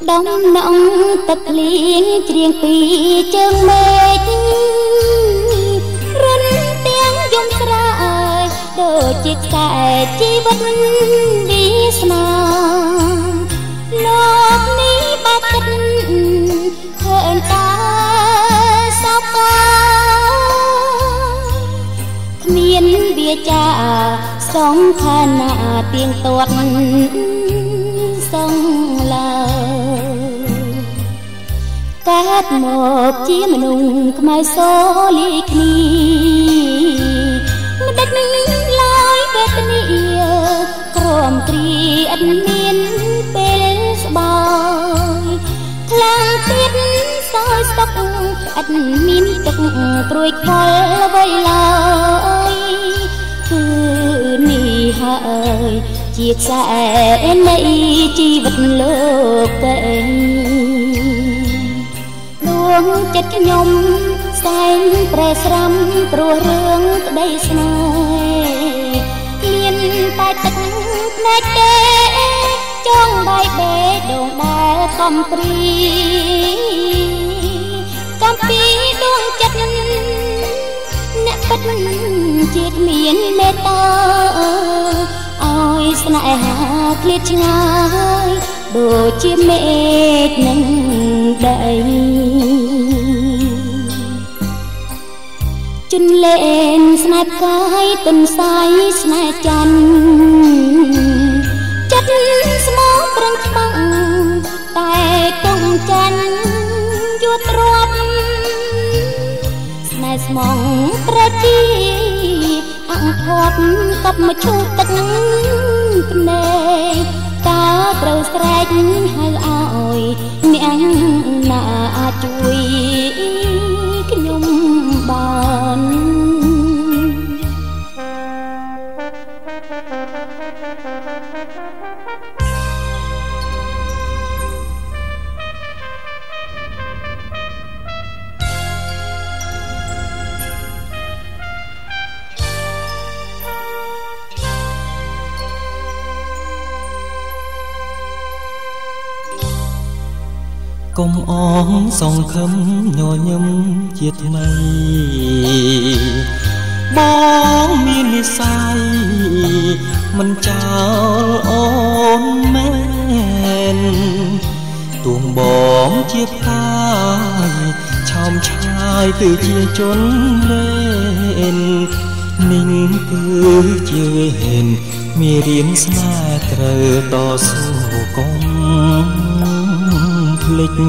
ដំណងទឹកលៀងច្រៀងពីជើងមេឃរិនទាំងយំស្រែកដូចជាខ្សែជីវិតវាសនាលោកនេះបាត់ចិត្តឃើញតាសោកគ្មានវាចាសងឋានៈទៀងទាត់សងឡើយកើតមកជាមនុស្សខ្មៅសូលីគ្នាមិនដេចនឹងឡើយវេទនាក្រំគ្រីអត់មានពេលស្បើយខ្លាំងទៀតសោយស្ទុកអត់មានទឹកព្រួយខលអ្វីឡើយគឺនេះហើយជាខ្សែនៃជីវិតលោកទេដួងចិត្តខ្ញុំសែងប្រែស្រាំព្រោះរឿងក្តីស្នេហ៍មានតែទឹកភ្នែកទេចង់បែកបេះដូងដែលកំព្រីកំពីដួងចិត្តអ្នកពិតជាគ្មានមេត្តាឲ្យស្នេហាឃ្លាតឆ្ងាយដូចជាមេឃនឹងដីជន់លេងស្នេហ៍ផ្កាយទន្សាយស្នេហ៍ច័ន្ទចិត្តស្មោះប្រឹងច្បាំងតែកងចាន់យួរទ្រាំស្នេហ៍ស្មងប្រជីអង្គធាត់កប់មកឈូសទឹកនឹងភ្នែកតើត្រូវស្រែកហៅឲ្យអ្នកណាអាចជួយខ្ញុំបានកុំអងសង្ឃឹមញញឹមជាថ្មីបងមាននិស្ស័យមិនចោលអូនមែនទួងបងជាផ្កាយឆោមឆាយទៅជាជនលេននេះគឺជាវេនមេរៀនស្នេហ៍ត្រូវតស៊ូកុំភ្លេច